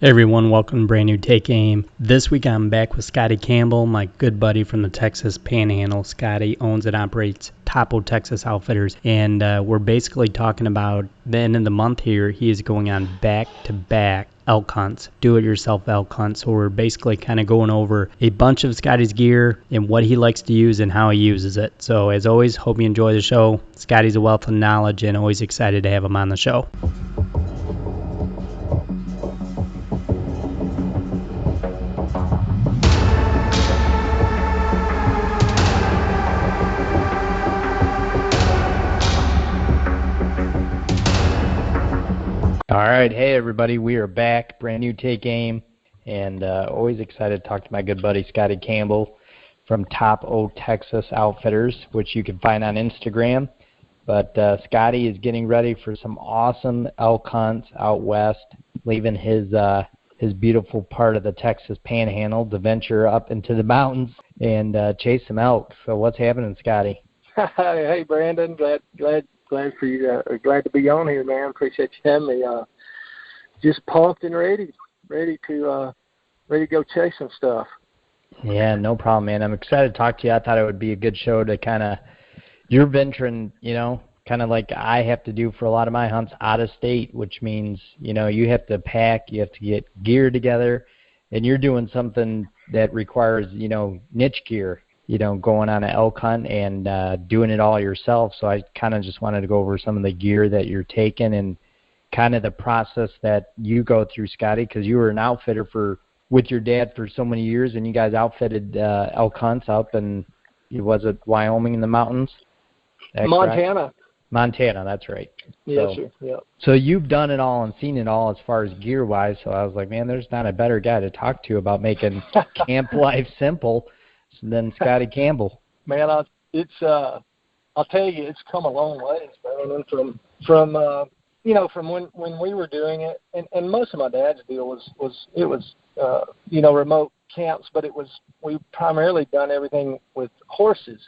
Hey everyone, welcome to Brand New Take Aim. This week I'm back with Scotty Campbell, my good buddy from the Texas Panhandle. Scotty owns and operates TAO Texas Outfitters, and we're basically talking about the end of the month here. He is going on back-to-back elk hunts, do-it-yourself elk hunts. So we're basically kind of going over a bunch of Scotty's gear and what he likes to use and how he uses it. So as always, hope you enjoy the show. Scotty's a wealth of knowledge and always excited to have him on the show. All right, hey everybody, we are back, brand new Take Aim, and always excited to talk to my good buddy Scotty Campbell from TAO Texas Outfitters, which you can find on Instagram. But Scotty is getting ready for some awesome elk hunts out west, leaving his beautiful part of the Texas Panhandle to venture up into the mountains and chase some elk. So what's happening, Scotty? Hey Brandon, glad for you. Glad to be on here, man. Appreciate you having me. Just pumped and ready to go chase some stuff. Yeah, no problem, man. I'm excited to talk to you. I thought it would be a good show to kind of, you're venturing, kind of like I have to do for a lot of my hunts out of state, which means, you have to pack, you have to get gear together, and you're doing something that requires, niche gear. Going on an elk hunt and doing it all yourself. So I kind of just wanted to go over some of the gear that you're taking and kind of the process that you go through, Scotty, because you were an outfitter with your dad for so many years, and you guys outfitted elk hunts up in, was it Wyoming in the mountains? Montana. Correct? Montana, that's right. Yes, sir. Yep. So you've done it all and seen it all as far as gear-wise, so I was like, man, there's not a better guy to talk to about making camp life simple than Scotty Campbell. Man, I'll tell you, it's come a long ways, man. From when we were doing it, and most of my dad's deal was remote camps, but we primarily done everything with horses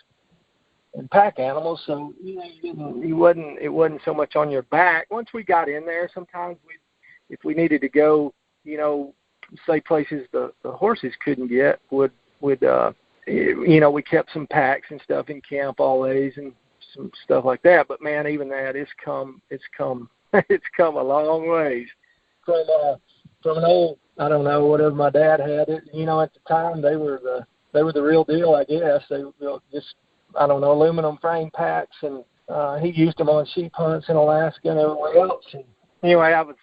and pack animals, so it wasn't so much on your back. Once we got in there, sometimes if we needed to go, say places the horses couldn't get, would we kept some packs and stuff in camp always and some stuff like that. But man, even that, it's come a long ways from an old, I don't know, whatever my dad had it. At the time they were the real deal, I guess. They were just, I don't know, aluminum frame packs, and he used them on sheep hunts in Alaska and everywhere else. And anyway, I was,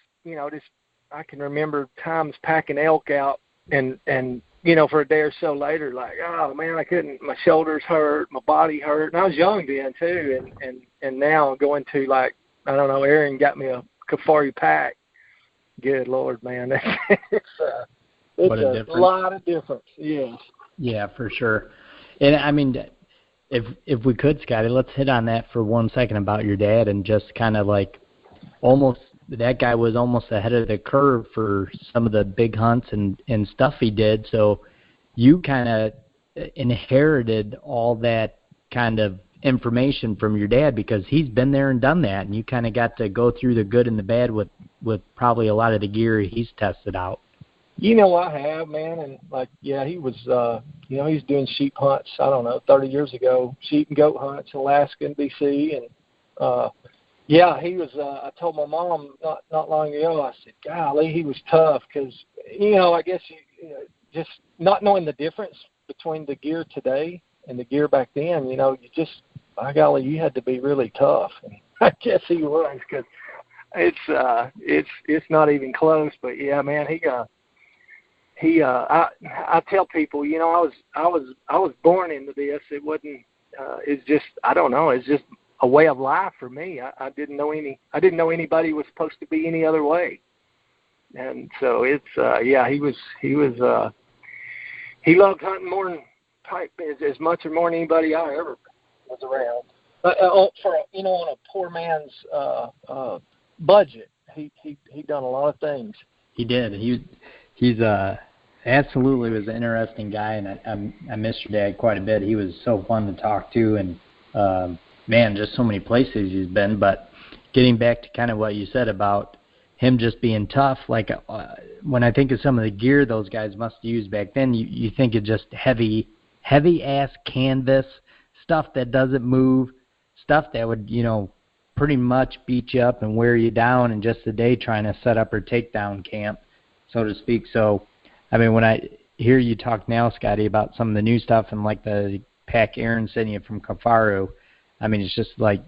I can remember times packing elk out and for a day or so later, like, oh man, I couldn't, my shoulders hurt, my body hurt. And I was young then too. And now going to, like, I don't know, Aaron got me a Kafari pack. Good Lord, man. It's a lot of difference. Yes. Yeah, for sure. And I mean, if we could, Scotty, let's hit on that for 1 second about your dad, and just kind of like almost, that guy was almost ahead of the curve for some of the big hunts and stuff he did. So you kind of inherited all that kind of information from your dad because he's been there and done that, and you kind of got to go through the good and the bad with probably a lot of the gear he's tested out. I have, man, and like, yeah, he was, he was doing sheep hunts, I don't know, 30 years ago, sheep and goat hunts in Alaska and BC, and yeah, he was. I told my mom not long ago. I said, "Golly, he was tough," because I guess just not knowing the difference between the gear today and the gear back then. You just, by golly, you had to be really tough. And I guess he was, because it's not even close. But yeah, man, I tell people, I was born into this. It wasn't. It's just, I don't know. It's just a way of life for me. I didn't know anybody was supposed to be any other way. And so it's yeah, he loved hunting more than as much or more than anybody I ever was around. For on a poor man's budget, he done a lot of things. He did. He's absolutely was an interesting guy, and I missed your dad quite a bit. He was so fun to talk to, and man, just so many places he's been. But getting back to kind of what you said about him just being tough. Like when I think of some of the gear those guys must use back then, you think of just heavy ass canvas stuff that doesn't move, stuff that would, pretty much beat you up and wear you down in just a day trying to set up or take down camp, so to speak. So, I mean, when I hear you talk now, Scotty, about some of the new stuff and like the pack Aaron sent you from Kafaru, I mean, it's just like,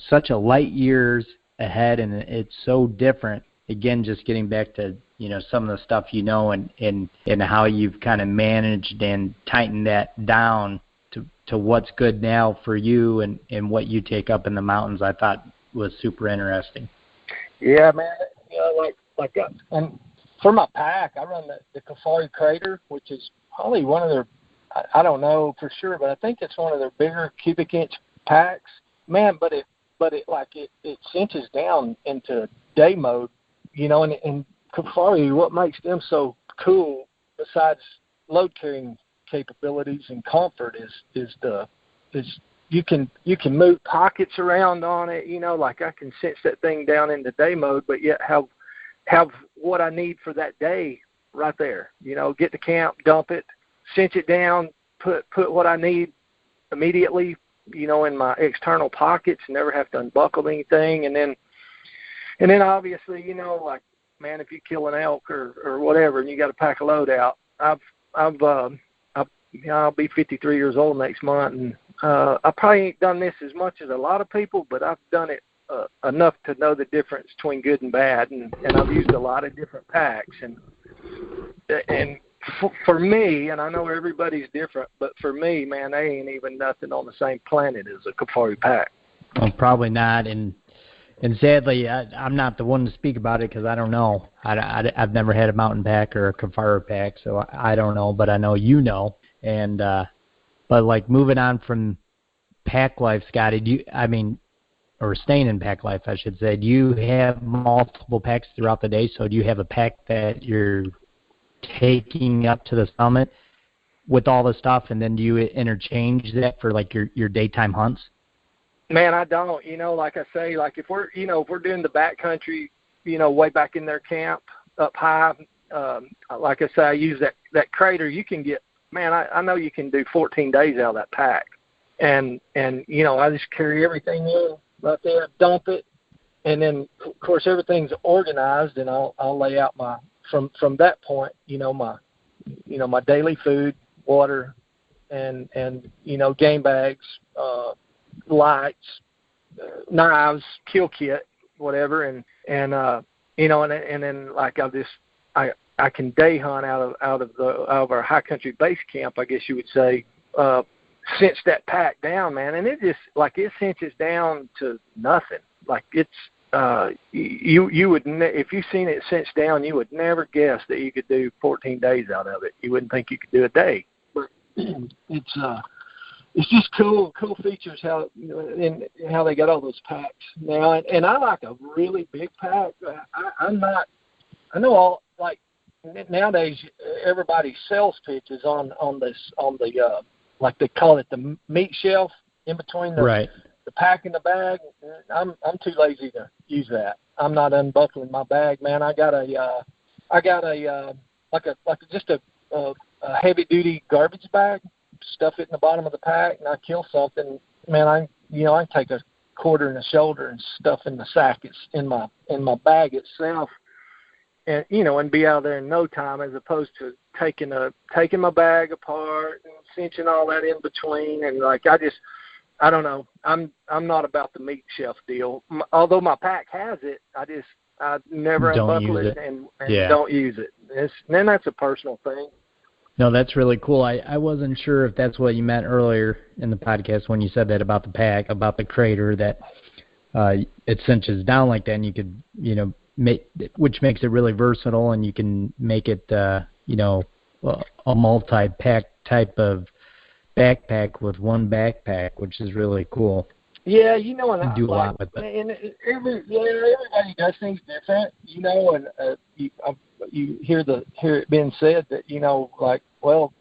such a light years ahead, and it's so different. Again, just getting back to, some of the stuff and how you've kind of managed and tightened that down to what's good now for you and what you take up in the mountains, I thought was super interesting. Yeah, man. And for my pack, I run the Kafaru Crater, which is probably one of their, I don't know for sure, but I think it's one of their bigger cubic inch packs, man. But it cinches down into day mode, and Kafaru, what makes them so cool besides load carrying capabilities and comfort is you can move pockets around on it, like I can cinch that thing down into day mode, but yet have what I need for that day right there. Get to camp, dump it, cinch it down, put what I need immediately, in my external pockets, never have to unbuckle anything, and then obviously, like, man, if you kill an elk or whatever and you got to pack a load out, I'll be 53 years old next month, and I probably ain't done this as much as a lot of people, but I've done it enough to know the difference between good and bad, and I've used a lot of different packs, and for me, and I know everybody's different, but for me, man, they ain't even nothing on the same planet as a Kafaru pack. Well, probably not, and sadly, I'm not the one to speak about it because I don't know. I've never had a mountain pack or a Kafaru pack, so I don't know, but I know you know. And but like moving on from pack life, Scotty, or staying in pack life, I should say, do you have multiple packs throughout the day? So do you have a pack that you're taking up to the summit with all the stuff, and then do you interchange that for like your daytime hunts? Man, I don't. Like I say, like if we're doing the backcountry, way back in their camp up high, like I say, I use that crater. You can get, man, I know you can do 14 days out of that pack, and I just carry everything in right there, dump it, and then of course everything's organized, and I'll lay out my from that point, my daily food, water, and game bags, lights, knives, kill kit, whatever, and then like I can day hunt out of our high country base camp, I guess you would say, cinch that pack down, man, and it just like it cinches down to nothing. Like it's you would if you seen it cinch down, you would never guess that you could do 14 days out of it. You wouldn't think you could do a day, but it's just cool features how and how they got all those packs now. And I like a really big pack. I'm not. I know all like nowadays everybody sells pitches on the like they call it the meat shelf in between the pack and the bag. I'm too lazy to use that. I'm not unbuckling my bag, man. I got a just a heavy duty garbage bag. Stuff it in the bottom of the pack, and I kill something, man. I can take a quarter and a shoulder and stuff in the sack. It's in my bag itself, and and be out there in no time, as opposed to taking my bag apart and cinching all that in between. And like I don't know. I'm not about the meat shelf deal. Although my pack has it, I never unbuckle it and don't use it. Then that's a personal thing. No, that's really cool. I wasn't sure if that's what you meant earlier in the podcast when you said that about the pack, about the crater, that it cinches down like that, and you could, which makes it really versatile, and you can make it, a multi-pack type of backpack with one backpack, which is really cool. Yeah, and do a lot with it. And everybody does things different, and you hear it being said that, like, well,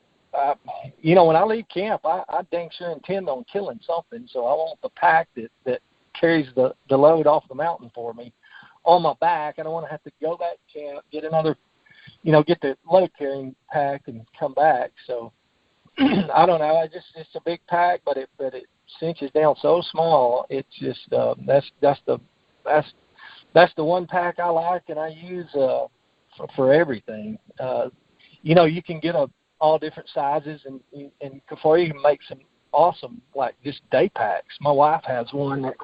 when I leave camp, I dang sure intend on killing something, so I want the pack that carries the load off the mountain for me, on my back. I don't want to have to go back to camp, get another, get the load carrying pack and come back. So I don't know. It's a big pack, but it cinches down so small. It's just that's the one pack I like, and I use for everything. You can get all different sizes, and before you can make some awesome, like, just day packs. My wife has one that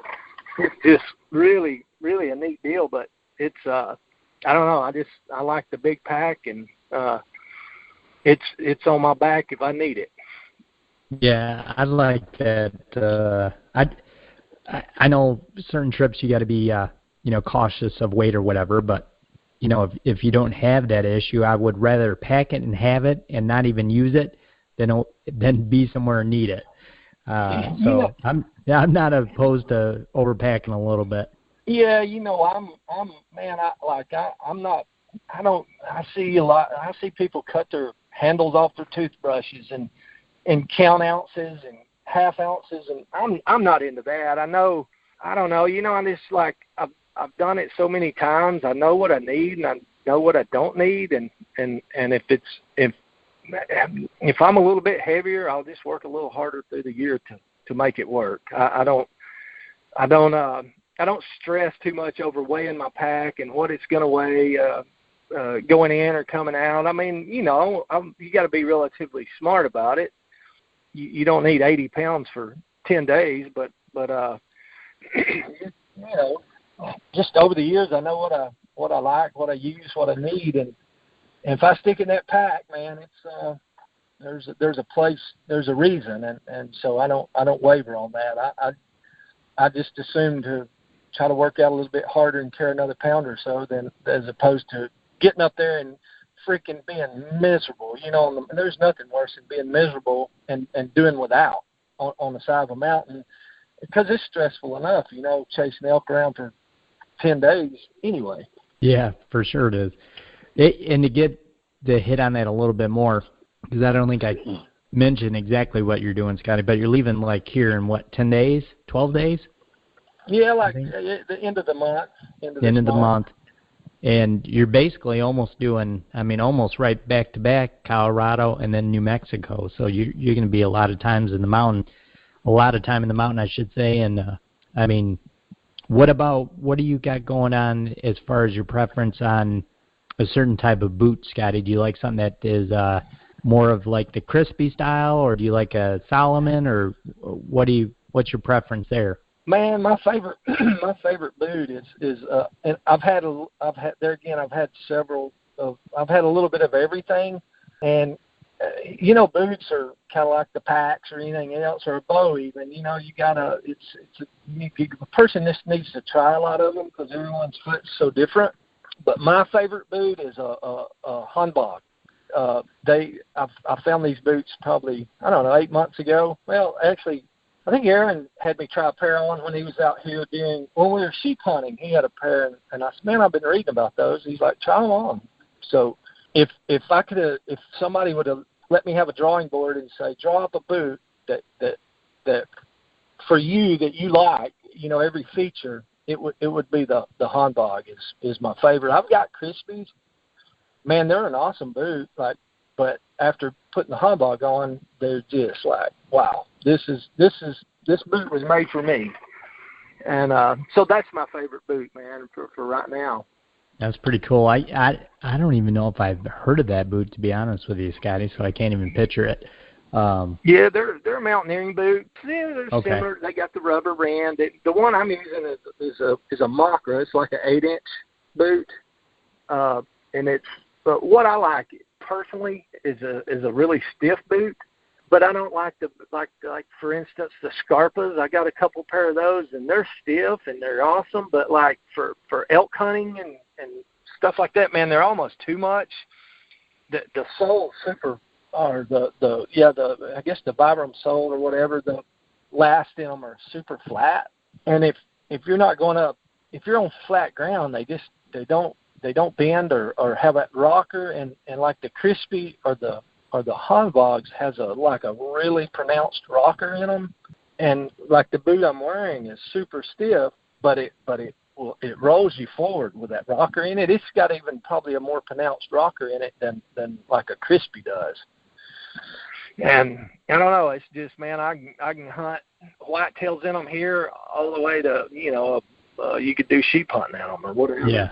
it's just really, really a neat deal, but it's I don't know. I like the big pack, and it's on my back if I need it. Yeah, I like that. I know certain trips you got to be cautious of weight or whatever, but if you don't have that issue, I would rather pack it and have it and not even use it than be somewhere and need it. So I'm not opposed to overpacking a little bit. Yeah, I see a lot. I see people cut their handles off their toothbrushes and count ounces and half ounces, and I'm not into that. I don't know. I just, like, I've done it so many times. I know what I need and I know what I don't need, and if I'm a little bit heavier, I'll just work a little harder through the year to make it work. I don't stress too much over weighing my pack and what it's going to weigh going in or coming out. I mean, you got to be relatively smart about it. You don't need 80 pounds for 10 days, but just over the years, I know what I like, what I use, what I need, and if I stick in that pack, man, it's there's a place, there's a reason, and so I don't waver on that. I just assume to try to work out a little bit harder and carry another pound or so than as opposed to getting up there and freaking being miserable. There's nothing worse than being miserable and doing without on the side of a mountain, because it's stressful enough, chasing elk around for 10 days anyway. Yeah, for sure it is. And to hit on that a little bit more, because I don't think I mentioned exactly what you're doing, Scotty, but you're leaving, like, here in 10 days, 12 days? Yeah, like the end of the month. End of the month. And you're basically almost doing, almost right back to back, Colorado and then New Mexico. So you're going to be a lot of time in the mountain, I should say. And what do you got going on as far as your preference on a certain type of boot, Scotty? Do you like something that is more of like the crispy style, or do you like a Solomon, or what's your preference there? Man, my favorite boot is and I've had several I've had a little bit of everything, and boots are kind of like the packs or anything else, or a bow even. A person just needs to try a lot of them because everyone's foot's so different. But my favorite boot is a Hanbok. I found these boots probably, 8 months ago. Well, actually, I think Aaron had me try a pair on when he was out here when we were sheep hunting. He had a pair, and I said, man, I've been reading about those. He's like, try them on. So if somebody would have let me have a drawing board and say, draw up a boot that for you that you like, every feature, it would be the Hanbok is my favorite. I've got Crispies. Man, they're an awesome boot. But after putting the Hanbok on, they're just like, wow, this boot was made for me. And so that's my favorite boot, man, for right now. That's pretty cool. I don't even know if I've heard of that boot, to be honest with you, Scotty, so I can't even picture it. Yeah, they're a mountaineering boot. Yeah, they're okay. Similar. They got the rubber band. The one I'm using is a Makra. It's like an 8-inch boot, but what I like personally is a really stiff boot. But I don't like like for instance the Scarpas. I got a couple pair of those, and they're stiff and they're awesome. But like for elk hunting and stuff like that, man, they're almost too much. The sole super, or I guess the Vibram sole or whatever, the last in them are super flat. And if you're not going up, if you're on flat ground, they don't bend or have that rocker, and like the Crispy or the Hanboks has a really pronounced rocker in them, and like the boot I'm wearing is super stiff, but it it rolls you forward with that rocker in it. It's got even probably a more pronounced rocker in it than like a Crispy does. And I don't know, it's just, man, I can hunt whitetails in them here all the way to, you could do sheep hunting in them or whatever. Yeah.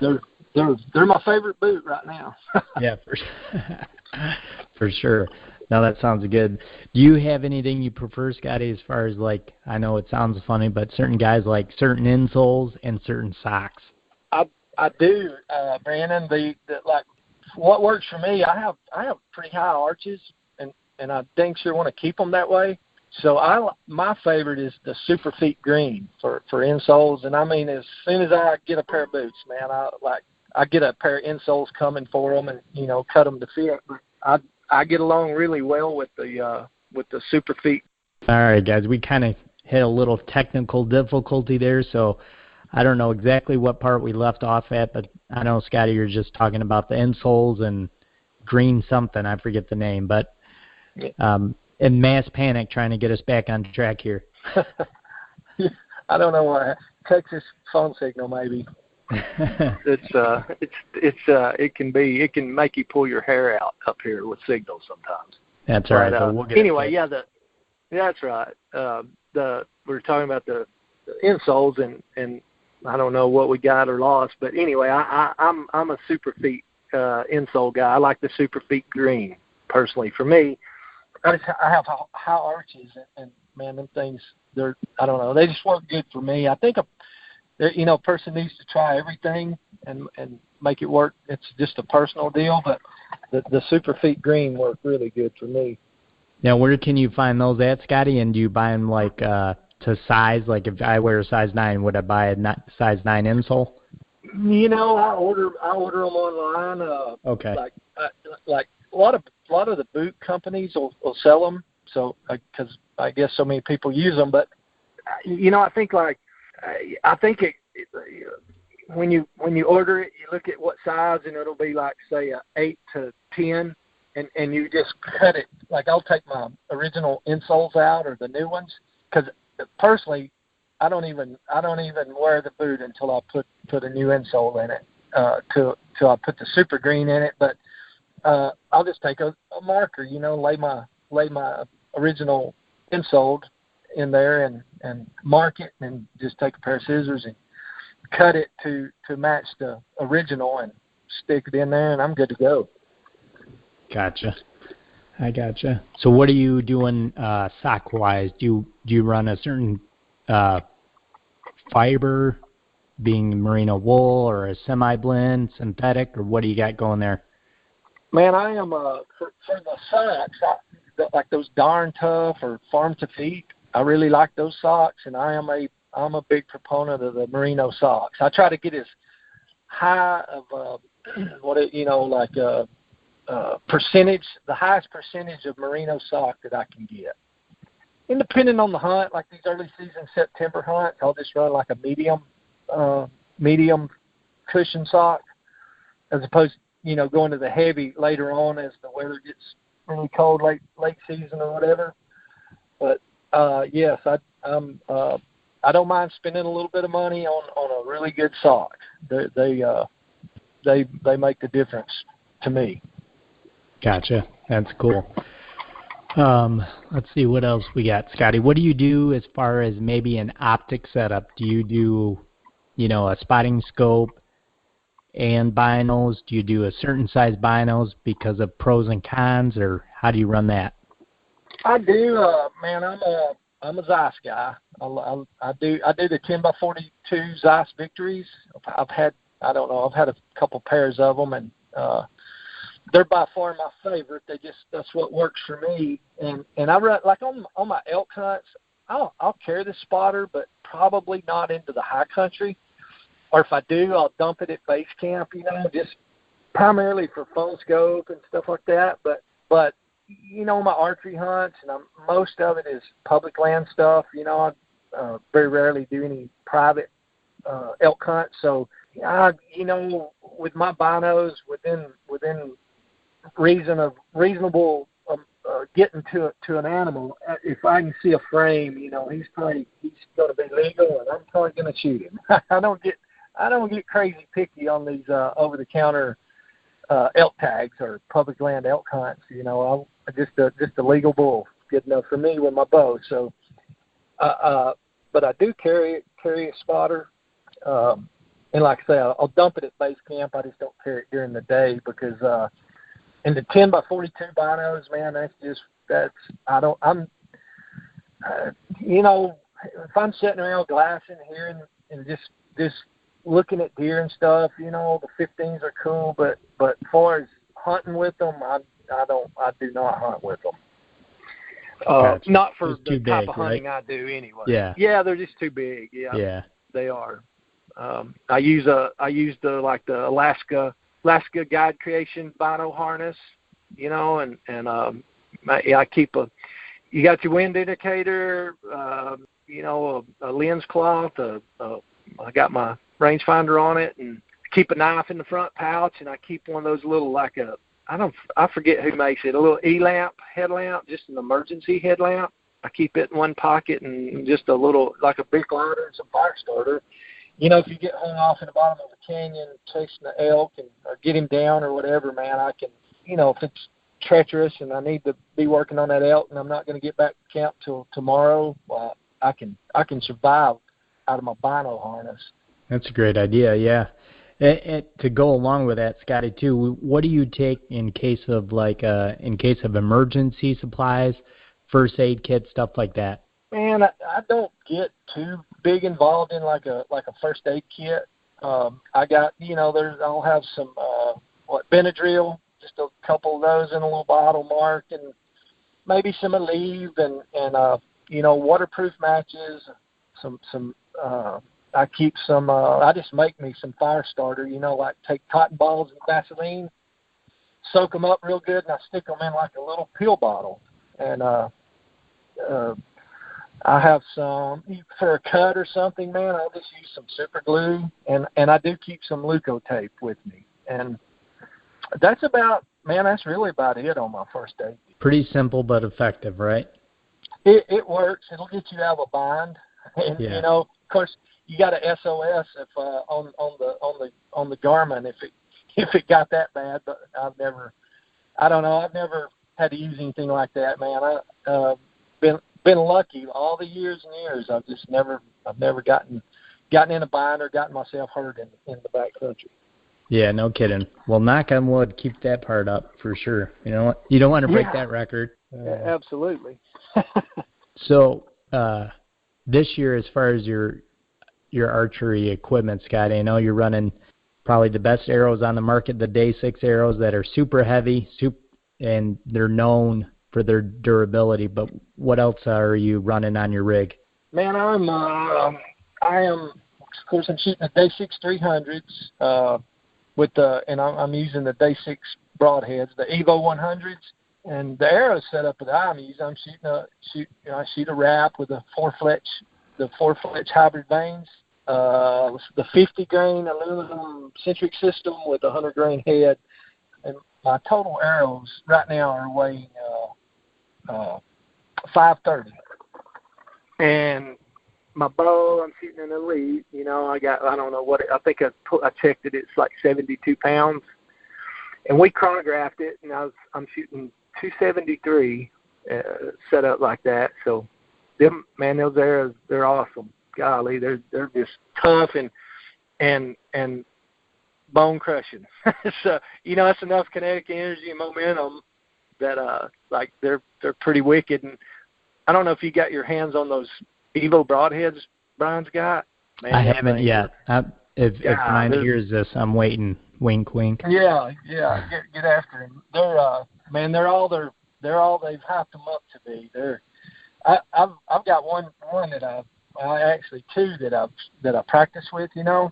They're my favorite boot right now. Yeah, for sure. No, that sounds good. Do you have anything you prefer, Scotty, as far as, like, I know it sounds funny, but certain guys like certain insoles and certain socks? I do, Brandon. Like, what works for me, I have pretty high arches, and I dang sure want to keep them that way. So my favorite is the Super Feet Green for insoles. And I mean, as soon as I get a pair of boots, man, I get a pair of insoles coming for them and, cut them to fit. But I get along really well with the Super Feet. All right, guys, we kind of hit a little technical difficulty there, so I don't know exactly what part we left off at, but I know, Scotty, you're just talking about the insoles and green something. I forget the name, but in mass panic trying to get us back on track here. I don't know why. Texas phone signal, maybe. It can make you pull your hair out up here with signals sometimes. That's all right. So we'll get anyway, that's right. We're talking about the insoles and I don't know what we got or lost, but anyway, I'm a Super Feet insole guy. I like the Super Feet Green personally. For me, I have high arches and man, them things, I don't know, they just work good for me. I think a person needs to try everything and make it work. It's just a personal deal, but the Super Feet Green work really good for me. Now, where can you find those at, Scotty? And do you buy them like to size? Like if I wear a size 9, would I buy a size 9 insole? I order them online. Okay. Like a lot of the boot companies will sell them. So because I guess so many people use them, but I think when you order it, you look at what size, and it'll be like, say, a 8 to 10, and you just cut it. Like, I'll take my original insoles out or the new ones, because personally, I don't even wear the boot until I put a new insole in it. Till I put the Super Green in it, but I'll just take a marker, lay my original insole in there and mark it, and just take a pair of scissors and cut it to match the original and stick it in there, and I'm good to go. Gotcha. I gotcha. So what are you doing sock wise? Do you run a certain fiber, being merino wool or a semi blend, synthetic, or what do you got going there? Man, I am for the socks, like those Darn Tough or Farm to Feet. I really like those socks, and I'm a big proponent of the merino socks. I try to get as high of percentage, the highest percentage of merino sock that I can get. And depending on the hunt, like these early season September hunts, I'll just run like a medium cushion sock, as opposed going to the heavy later on as the weather gets really cold late season or whatever. But yes, I don't mind spending a little bit of money on a really good sock. They make the difference to me. Gotcha. That's cool. Let's see what else we got, Scotty. What do you do as far as maybe an optic setup? Do you do, a spotting scope and binos? Do you do a certain size binos because of pros and cons, or how do you run that? I do, man. I'm a Zeiss guy. I do the 10x42 Zeiss Victories. I've had a couple pairs of them, and they're by far my favorite. That's what works for me. And I run, like on my elk hunts, I'll carry the spotter, but probably not into the high country. Or if I do, I'll dump it at base camp, just primarily for phone scope and stuff like that. But my archery hunts, and most of it is public land stuff. I very rarely do any private elk hunts. So, with my binos within reasonable getting to an animal, if I can see a frame, he's going to be legal, and I'm probably going to shoot him. I don't I don't get crazy picky on these over-the-counter elk tags or public land elk hunts. You know, I just a legal bull good enough for me with my bow. So, but I do carry a spotter, and like I say, I'll dump it at base camp. I just don't carry it during the day because in the 10x42 binos, man, you know, if I'm sitting around glassing here and just looking at deer and stuff, you know, the 15s are cool, but as far as hunting with them, I do not hunt with them. Gotcha. Not for It's the too type big, of hunting right? I do anyway. Yeah, they're just too big. Yeah. They are. I use the Alaska Guide Creation Bino harness, you know, and I keep you got your wind indicator, you know, a lens cloth, I got my rangefinder on it, and keep a knife in the front pouch, and I keep one of those little, I forget who makes it, a little E-lamp headlamp, just an emergency headlamp. I keep it in one pocket and just a little, like a big lighter and some fire starter. You know, if you get hung off in the bottom of a canyon chasing the elk or get him down or whatever, man, I can, you know, if it's treacherous and I need to be working on that elk and I'm not going to get back to camp till tomorrow, well, I can survive out of my bino harness. That's a great idea, yeah. And to go along with that, Scotty, too, what do you take in case of emergency supplies, first aid kit, stuff like that? Man, I don't get too big involved in like a first aid kit. I got, you know, I'll have some Benadryl, just a couple of those in a little bottle marked, and maybe some Aleve and you know, waterproof matches, some I keep some, I just make me some fire starter, you know, like take cotton balls and Vaseline, soak them up real good, and I stick them in like a little pill bottle. And I have some, for a cut or something, man, I'll just use some super glue, and I do keep some Leukotape with me. And that's really about it on my first aid. Pretty simple but effective, right? It works. It'll get you out of a bind. And, yeah. You know, of course, you got a SOS if on the Garmin if it got that bad, but I've never had to use anything like that, man. I've been lucky all the years and years. I've never gotten in a bind or gotten myself hurt in the back country. Yeah, no kidding. Well, knock on wood, keep that part up for sure. You know, you don't want to break that record. Absolutely. So this year, as far as your archery equipment, Scott, I know you're running probably the best arrows on the market, the Day 6 arrows that are super heavy, and they're known for their durability. But what else are you running on your rig? Man, I am. Of course, I'm shooting the Day 6 300s and I'm using the Day 6 broadheads, the Evo 100s. And the arrow setup that I'm using, I shoot a wrap with the four fletch hybrid vanes, the 50 grain aluminum centric system with a 100 grain head, and my total arrows right now are weighing 530. And my bow, I'm shooting an Elite. You know, I don't know what I think I checked it. It's like 72 pounds, and we chronographed it, and I'm shooting 273 set up like that. So those arrows, they're awesome. Golly, they're just tough and bone crushing. So, you know, that's enough kinetic energy and momentum that they're pretty wicked. And I don't know if you got your hands on those Evo broadheads Brian's got. Man, I haven't yet. If mine hears this, I'm waiting. Wink, wink. Yeah. Get after them. They're all they've hyped them up to be. I've got one that actually two that I practice with. You know,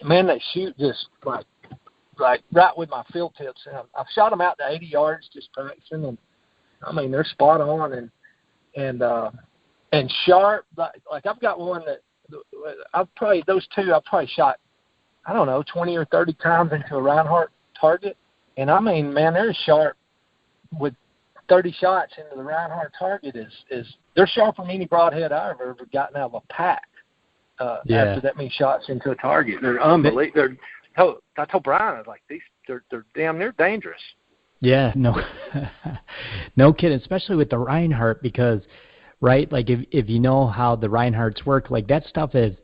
man, they shoot just like right with my field tips. And I've shot them out to 80 yards just practicing, and I mean they're spot on and sharp. Like I've got one that I've probably shot, I don't know, 20 or 30 times into a Reinhardt target. And I mean, man, they're sharp with 30 shots into the Reinhardt target is they're sharper than any broadhead I've ever gotten out of a pack. after that many shots into a target. They're unbelievable. I told Brian, I was like, they're damn near dangerous. Yeah, no, no kidding. Especially with the Reinhardt, because right, like if you know how the Reinhardts work, like that stuff is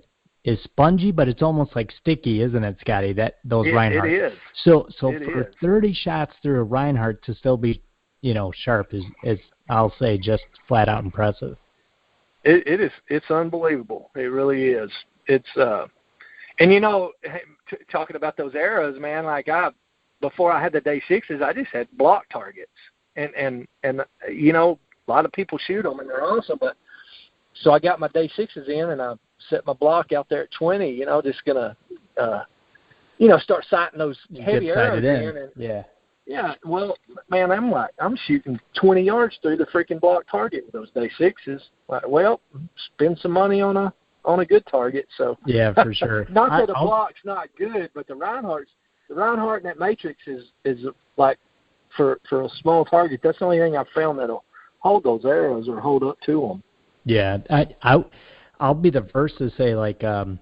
spongy, but it's almost like sticky, isn't it, Scotty? Those Reinhardts. It is. So for 30 shots through a Reinhardt to still be, sharp is I'll say just flat out impressive. It is. It's unbelievable. It really is. It's and talking about those arrows, man. Like before I had the day 6s, I just had block targets, and a lot of people shoot them and they're awesome. But so I got my day 6s in and I set my block out there at 20. Just gonna start sighting those heavy arrows in. And, yeah. Yeah, well, man, I'm shooting 20 yards through the freaking block target with those day 6s. Like, well, spend some money on a good target. So yeah, for sure. Not that the block's not good, but the Reinhardt and that Matrix is like for a small target. That's the only thing I've found that'll hold those arrows or hold up to them. Yeah, I'll be the first to say like the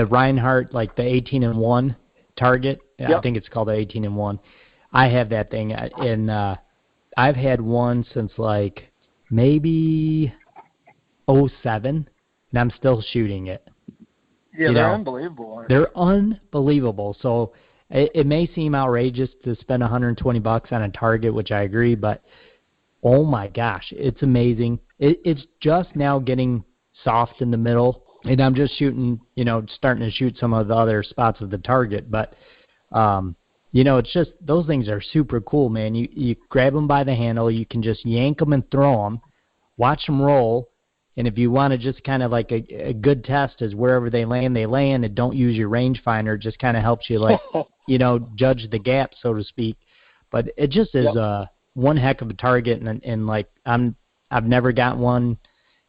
Reinhardt, like the 18-1 target. Yep. I think it's called the 18-1. I have that thing, and I've had one since like maybe 2007, and I'm still shooting it. Yeah, they're unbelievable. They're unbelievable. So it may seem outrageous to spend $120 on a target, which I agree, but oh my gosh, it's amazing. It's just now getting soft in the middle, and I'm just shooting, starting to shoot some of the other spots of the target, but it's just those things are super cool, man. You grab them by the handle, you can just yank them and throw them, watch them roll, and if you want to just kind of like a good test is wherever they land, and don't use your rangefinder. It just kind of helps you like, judge the gap, so to speak. But it just is one heck of a target, and like I've never got one,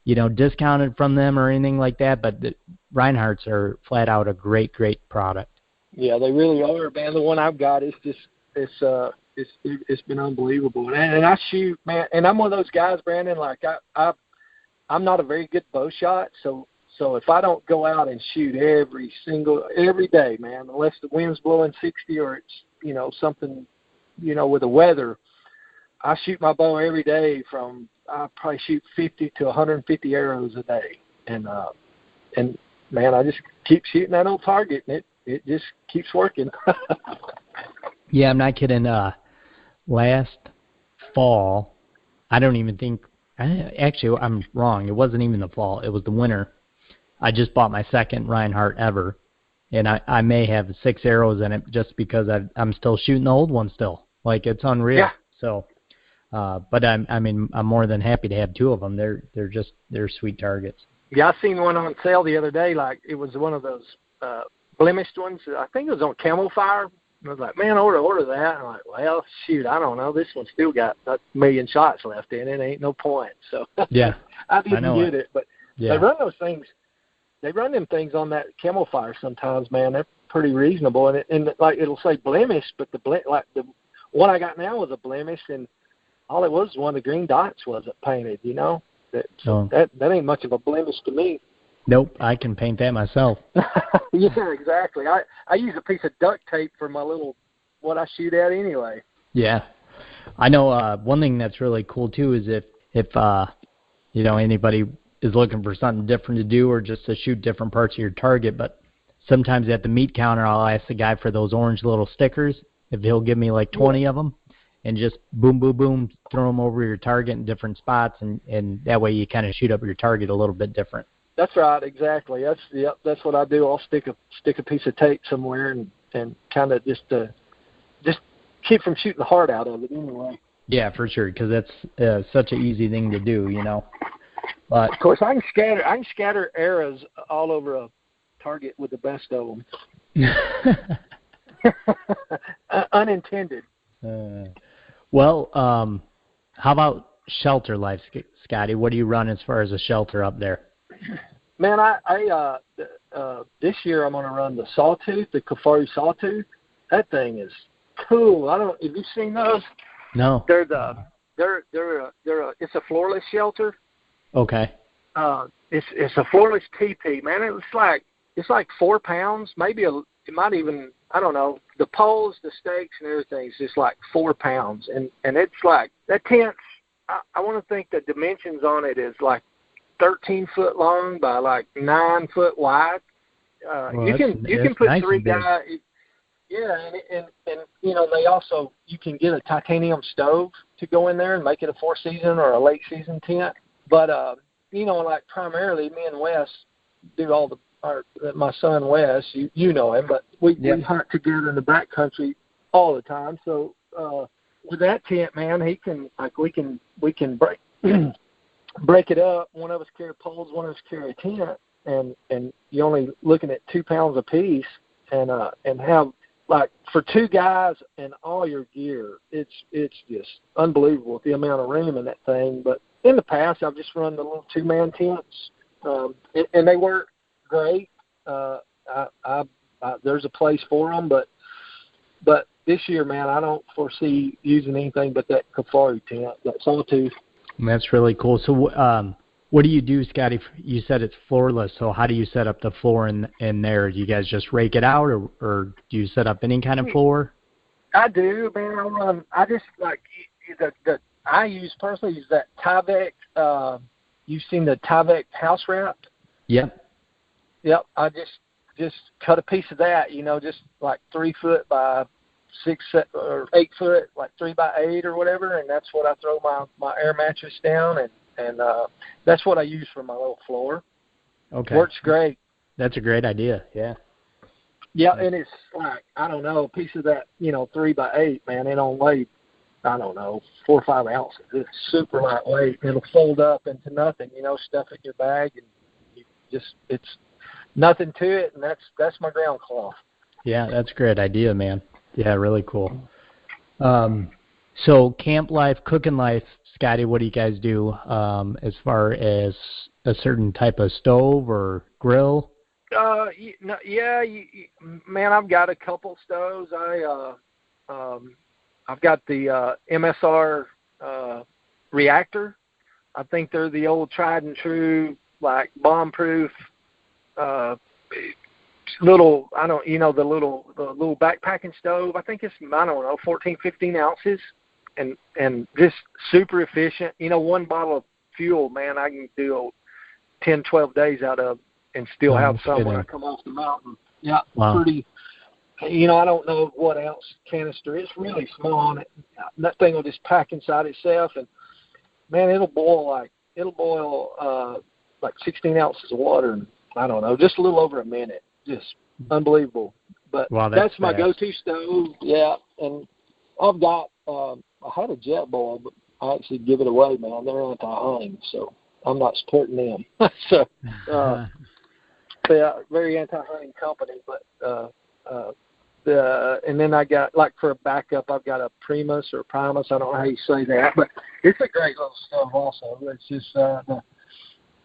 discounted from them or anything like that, but the Reinhardts are flat out a great product. Yeah, they really are, man. The one I've got is just it's been unbelievable. And I shoot, man, and I'm one of those guys, Brandon, like I'm not a very good bow shot, so if I don't go out and shoot every day, man, unless the wind's blowing 60 or it's something, with the weather, I shoot my bow every day I probably shoot 50 to 150 arrows a day. And man, I just keep shooting that old target, and it just keeps working. Yeah, I'm not kidding. Last fall, I don't even think, actually, I'm wrong. It wasn't even the fall. It was the winter. I just bought my second Reinhardt ever, and I may have 6 arrows in it just because I'm still shooting the old one still. Like, it's unreal. Yeah. So, but I'm more than happy to have 2 of them. They're sweet targets. Yeah, I seen one on sale the other day. Like, it was one of those blemished ones. I think it was on Camel Fire. I was like, man, order that. And I'm like, well, shoot, I don't know. This one's still got a million shots left in it. Ain't no point. So yeah, I didn't get it. But yeah. They run those things. They run them things on that Camel Fire sometimes, man. They're pretty reasonable. And like it'll say blemish, but the one I got now was a blemish, and all it was one of the green dots wasn't painted. That ain't much of a blemish to me. Nope, I can paint that myself. Yeah, exactly. I use a piece of duct tape for my what I shoot at anyway. Yeah. I know one thing that's really cool too is if anybody is looking for something different to do or just to shoot different parts of your target, but sometimes at the meat counter I'll ask the guy for those orange little stickers, if he'll give me like 20 of them, and just boom, boom, boom, throw them over your target in different spots, and that way you kind of shoot up your target a little bit different. That's right, exactly. That's what I do. I'll stick a piece of tape somewhere and kind of just keep from shooting the heart out of it anyway. Yeah, for sure, because that's such an easy thing to do, But of course, I can scatter arrows all over a target with the best of them. Unintended. Well, how about shelter life, Scotty? What do you run as far as a shelter up there? Man, I this year I'm going to run the Sawtooth, the Kafari Sawtooth. That thing is cool. Have you seen those? No. It's a floorless shelter. Okay. it's a floorless teepee, man. It's like 4 pounds, maybe it might even, I don't know. The poles, the stakes, and everything is just like 4 pounds, and it's like that tent's. I want to think the dimensions on it is like 13 foot long by like 9 foot wide. Well, you can put nice 3 guys. Yeah, and you know, they also, you can get a titanium stove to go in there and make it a 4-season or a late season tent. But you know, like primarily me and Wes do all my son Wes, you know him, but we hunt together in the backcountry all the time. So with that tent, man, he can, like, we can break break it up. One of us carry poles, one of us carry a tent, and you're only looking at 2 pounds a piece, and have, like, for 2 guys and all your gear, it's just unbelievable with the amount of room in that thing. But in the past, I've just run the little 2-man tents, and they work great. There's a place for them, but this year, man, I don't foresee using anything but that Kafari tent, that sawtooth. That's really cool. So what do you do, Scotty? You said it's floorless, so how do you set up the floor in there? Do you guys just rake it out, or do you set up any kind of floor? I do, man. I just, like, I use personally is that Tyvek. You've seen the Tyvek house wrap? Yep. Yep. I just cut a piece of that, you know, just like 3 foot by 6 or 8 foot, like 3 by 8 or whatever, and that's what I throw my air mattress down, and that's what I use for my little floor. Okay. Works great. That's a great idea. Yeah. Yeah, and it's like, I don't know, a piece of that, you know, 3 by 8, man, it don't weigh, I don't know, 4 or 5 ounces. It's super lightweight. It'll fold up into nothing, you know, stuff it in your bag, and you just, it's nothing to it, and that's my ground cloth. Yeah, that's a great idea, man. Yeah, really cool. So camp life, cooking life, Scotty, what do you guys do as far as a certain type of stove or grill? Man, I've got a couple stoves. I've got the MSR reactor. I think they're the old tried and true, like, bomb-proof little, the little backpacking stove. I think it's, 14, 15 ounces, and just super efficient. You know, 1 bottle of fuel, man, I can do 10, 12 days out of, and still have some when I come off the mountain. Yeah, wow. Pretty. You know, I don't know what ounce canister. It's really small, and that thing will just pack inside itself, and man, it'll boil like 16 ounces of water in, I don't know, just a little over a minute. Just unbelievable. But wow, that's my go-to stove. Yeah, and I've got I had a jet boil, but I actually give it away, man. They're anti-hunting, so I'm not supporting them. So yeah, very anti-hunting company. But and then I got, like, for a backup, I've got a Primus or Primus. I don't know how you say that, but it's a great little stove also. It's just the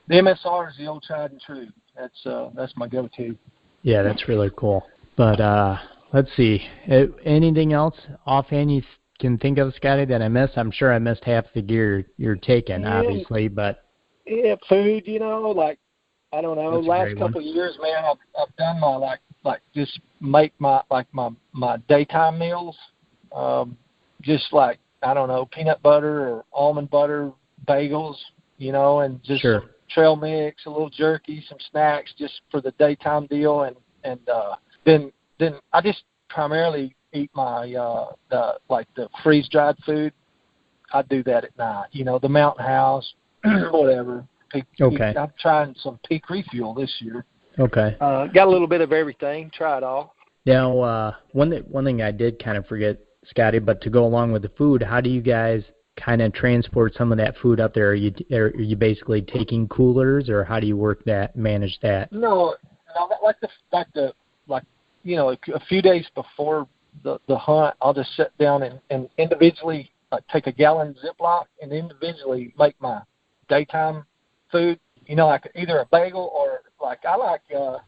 MSR is the old tried and true. That's my go-to. Yeah, that's really cool. But let's see. Anything else offhand you can think of, Scotty, that I missed? I'm sure I missed half the gear you're taking, obviously, but... Yeah, food, you know, like, I don't know, last couple of years, man, I've done my, like just make my daytime meals, just like, I don't know, peanut butter or almond butter bagels, you know, and just some trail mix, a little jerky, some snacks, just for the daytime deal, and then I just primarily eat my the freeze dried food. I do that at night, you know, the Mountain House, whatever. I'm trying some Peak Refuel this year. Okay. Got a little bit of everything. Try it all. Now, one thing I did kind of forget, Scotty, but to go along with the food, how do you guys kind of transport some of that food up there? Are you basically taking coolers, or how do you manage that? No, like you know, a few days before the hunt, I'll just sit down and individually take a gallon Ziploc and individually make my daytime food. You know, like either a bagel or, like,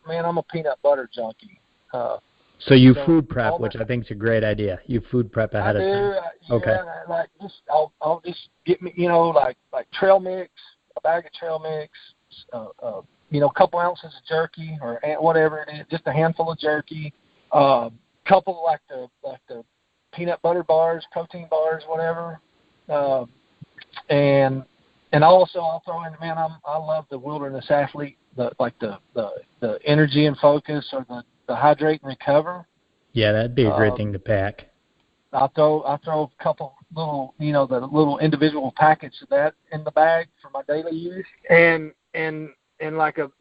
man, I'm a peanut butter junkie. So you food prep, which I think is a great idea. You food prep ahead of time. Okay. Like, I'll just get me, you know, like trail mix, a bag of trail mix, a couple ounces of jerky or whatever it is, just a handful of jerky, couple like the peanut butter bars, protein bars, whatever, and also I'll throw in, man, I love the Wilderness Athlete, the energy and focus, or the hydrate and recover. Yeah, that'd be a great thing to pack. I'll throw a couple little, the little individual packets of that in the bag for my daily use, and like a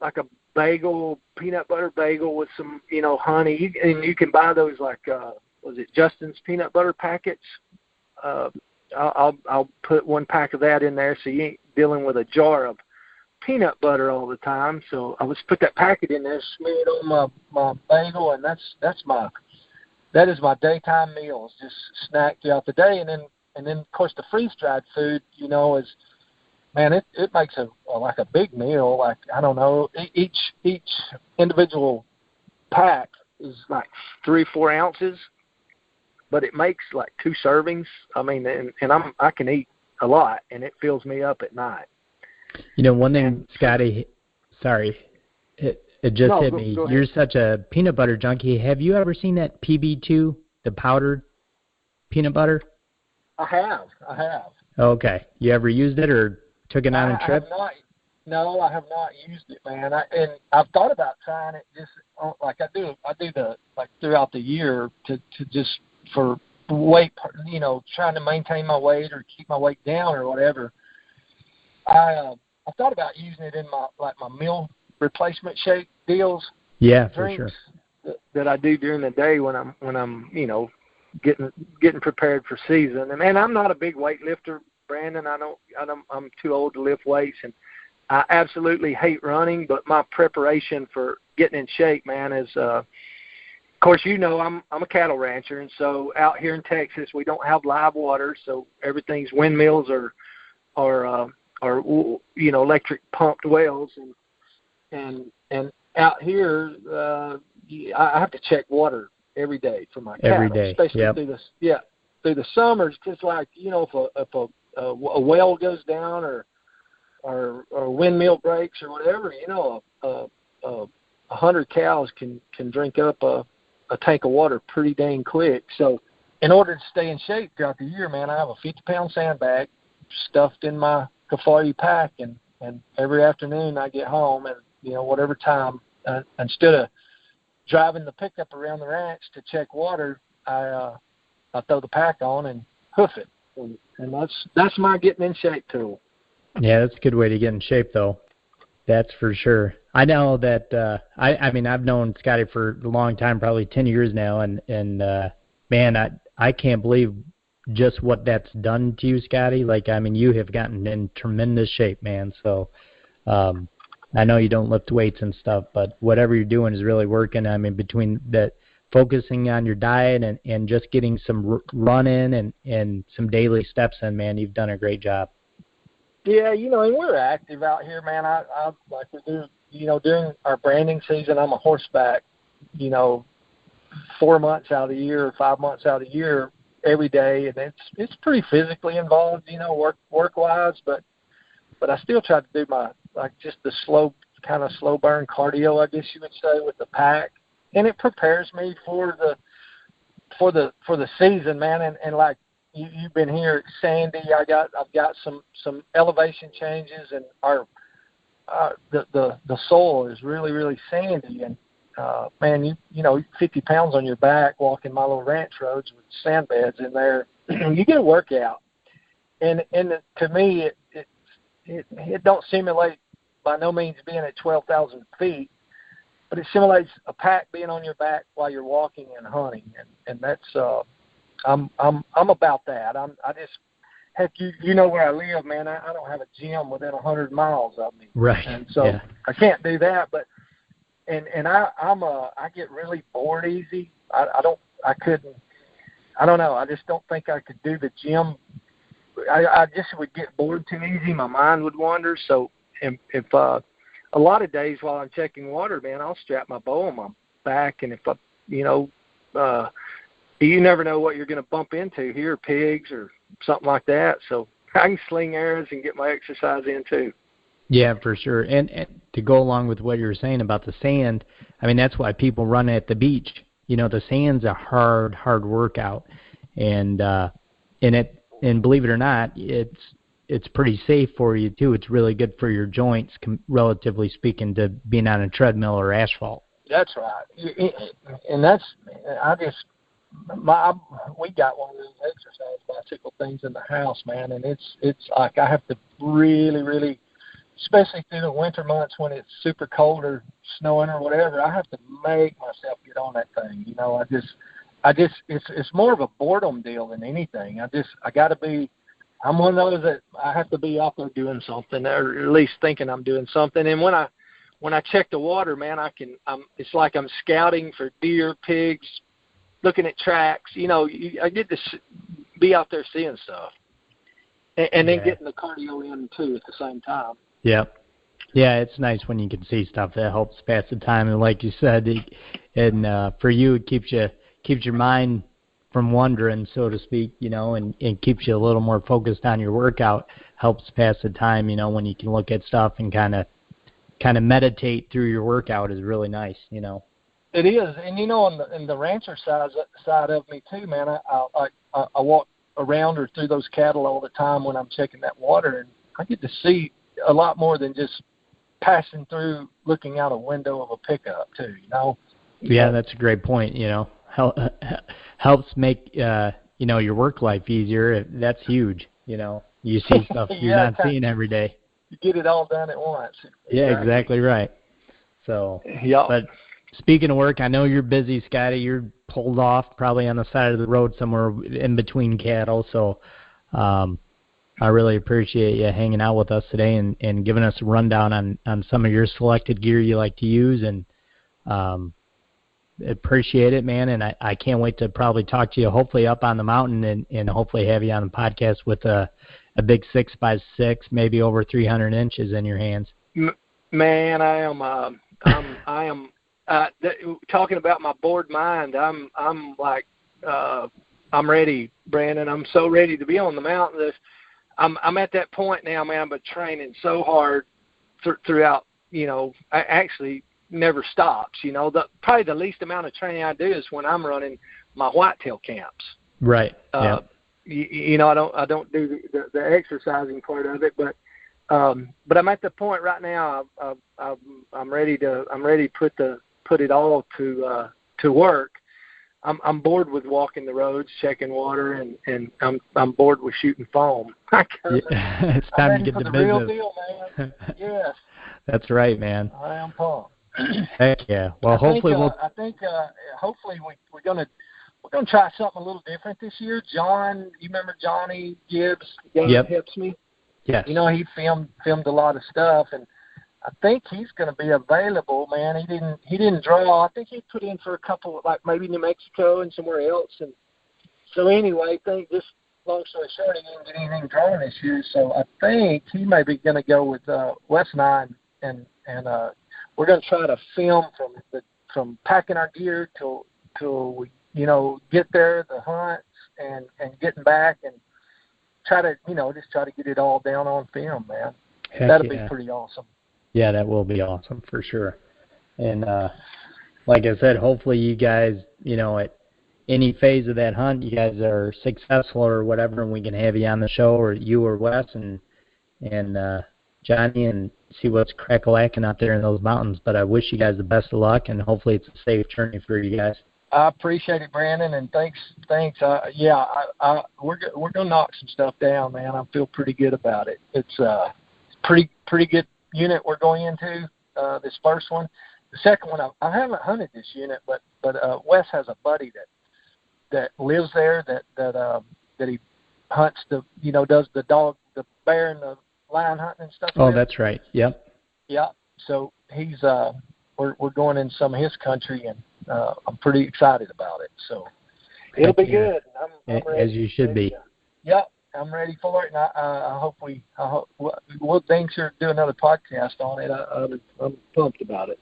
bagel, peanut butter bagel with some, honey. And you can buy those was it Justin's peanut butter packets? I'll put one pack of that in there, so you ain't dealing with a jar of peanut butter all the time. So I just put that packet in there, smear it on my bagel, and that is my daytime meals, just snack throughout the day. And then of course the freeze-dried food, is, man, it makes like a big meal. Like, I don't know, each individual pack is like 3-4 ounces, but it makes like 2 servings. I mean, and I can eat a lot, and it fills me up at night. One thing, Scotty, sorry, it just hit me. You're such a peanut butter junkie. Have you ever seen that PB2, the powdered peanut butter? I have. Okay. You ever used it or took it on a trip? No, I have not used it, man. And I've thought about trying it, just like I do throughout the year to just for weight, trying to maintain my weight or keep my weight down or whatever. I thought about using it in my meal replacement shake deals. Yeah, for sure. That I do during the day when I'm getting prepared for season. And man, I'm not a big weightlifter, Brandon. I'm too old to lift weights, and I absolutely hate running. But my preparation for getting in shape, man, is of course, I'm a cattle rancher, and so out here in Texas we don't have live water, so everything's windmills or electric pumped wells, and out here I have to check water every day for my cattle, every day, especially through the summers, because like if a well goes down or windmill breaks or whatever, 100 cows can drink up a tank of water pretty dang quick. So in order to stay in shape throughout the year, man, I have a 50-pound sandbag stuffed in my Kafari pack, and every afternoon I get home and whatever time, instead of driving the pickup around the ranch to check water, I throw the pack on and hoof it, and that's my getting in shape tool. Yeah, that's a good way to get in shape, though. That's for sure. I know that I mean, I've known Scotty for a long time, probably 10 years now, and man, I can't believe just what that's done to you, Scotty. Like, I mean, you have gotten in tremendous shape, man. So I know you don't lift weights and stuff, but whatever you're doing is really working. I mean, between that, focusing on your diet and just getting some run in and some daily steps in, man, you've done a great job. Yeah, and we're active out here, man. I like we do, during our branding season, I'm a horseback, 4 months out of the year, 5 months out of the year, every day, and it's pretty physically involved, work wise, but I still try to do my just the slow burn cardio, I guess you would say, with the pack, and it prepares me for the season, man. And like you've been here at Sandy, I've got some elevation changes, and the soil is really, really sandy, and man, 50 pounds on your back walking my little ranch roads with sand beds in there, you get a workout. And to me, it don't simulate by no means being at 12,000 feet, but it simulates a pack being on your back while you're walking and hunting. And that's, I'm about that. I just, heck, you know where I live, man. I don't have a gym within 100 miles of me. Right. And so I can't do that, but, and I get really bored easy. I don't know. I just don't think I could do the gym. I just would get bored too easy. My mind would wander. So if a lot of days while I'm checking water, man, I'll strap my bow on my back, and if you never know what you're going to bump into here, pigs or something like that. So I can sling arrows and get my exercise in too. Yeah, for sure. And to go along with what you were saying about the sand, I mean, that's why people run at the beach. You know, the sand's a hard workout, and and believe it or not, it's pretty safe for you too. It's really good for your joints, relatively speaking, to being on a treadmill or asphalt. That's right. And that's, I just, we got one of those exercise bicycle things in the house, man, and it's like I have to really, especially through the winter months when it's super cold or snowing or whatever, I have to make myself get on that thing. You know, I just, it's more of a boredom deal than anything. I got to be. I'm one of those that I have to be out there doing something, or at least thinking I'm doing something. And when I check the water, man, it's like I'm scouting for deer, pigs, looking at tracks. You know, I get to be out there seeing stuff, and then getting the cardio in too at the same time. Yep. Yeah, it's nice when you can see stuff that helps pass the time, and like you said, for you, it keeps your mind from wandering, so to speak, you know, and keeps you a little more focused on your workout. Helps pass the time, you know, when you can look at stuff and kind of meditate through your workout is really nice, you know. It is, and you know, on the rancher side of me too, man. I walk around or through those cattle all the time when I'm checking that water, and I get to see a lot more than just passing through, looking out a window of a pickup too, you know. Yeah, that's a great point. You know, helps make you know, your work life easier. That's huge. You know, you see stuff you're not seeing every day. You get it all done at once. Yeah, exactly right. So, but speaking of work, I know you're busy, Scotty. You're pulled off probably on the side of the road somewhere in between cattle. So, I really appreciate you hanging out with us today and giving us a rundown on some of your selected gear you like to use, and appreciate it, man. And I can't wait to probably talk to you hopefully up on the mountain and hopefully have you on the podcast with a big 6x6, maybe over 300 inches in your hands. Man, I am talking about my bored mind. I'm like, I'm ready, Brandon. I'm so ready to be on the mountain. I'm at that point now, man. I've been training so hard throughout, you know, I actually never stops, you know. Probably the least amount of training I do is when I'm running my whitetail camps. Right. Yeah. You know, I don't do the exercising part of it, but I'm at the point right now. I'm ready to put it all to work. I'm bored with walking the roads, checking water, and I'm bored with shooting foam. It's time to get the business. Real deal, man. Yes. That's right, man. I am pumped. Heck yeah. Well, hopefully hopefully we're gonna try something a little different this year. John, you remember Johnny Gibbs? Yep. Helps me. Yes. You know, he filmed a lot of stuff, and I think he's going to be available, man. He didn't draw. I think he put in for a couple, like maybe New Mexico and somewhere else. And so anyway, just long story short, he didn't get anything drawn this year. So I think he may be going to go with Wes and I, and we're going to try to film from packing our gear till we, you know, get there, the hunts, and getting back, and try to, you know, just try to get it all down on film, man. That'll be pretty awesome. Yeah, that will be awesome for sure. And like I said, hopefully you guys, you know, at any phase of that hunt, you guys are successful or whatever, and we can have you on the show, or you or Wes and Johnny, and see what's crack-a-lacking out there in those mountains. But I wish you guys the best of luck, and hopefully it's a safe journey for you guys. I appreciate it, Brandon, and thanks. We're gonna knock some stuff down, man. I feel pretty good about it. It's pretty good unit we're going into, this first one. The second one, I haven't hunted this unit, but Wes has a buddy that lives there that he hunts does the bear and the lion hunting and stuff. Oh, that's right. Yep. Yeah. So he's we're going in some of his country, and I'm pretty excited about it. So it'll be good. I'm ready. As you should be. Yep. I'm ready for it, and I hope we'll think sure do another podcast on it. I'm pumped about it.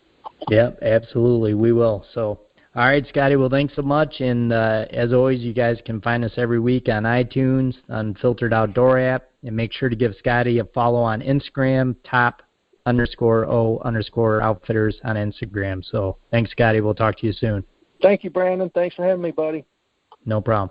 Yep, absolutely, we will. So, all right, Scotty. Well, thanks so much, and as always, you guys can find us every week on iTunes, Unfiltered Outdoor app, and make sure to give Scotty a follow on Instagram, Top Scott_O_outfitters on Instagram. So thanks, Scotty. We'll talk to you soon. Thank you, Brandon. Thanks for having me, buddy. No problem.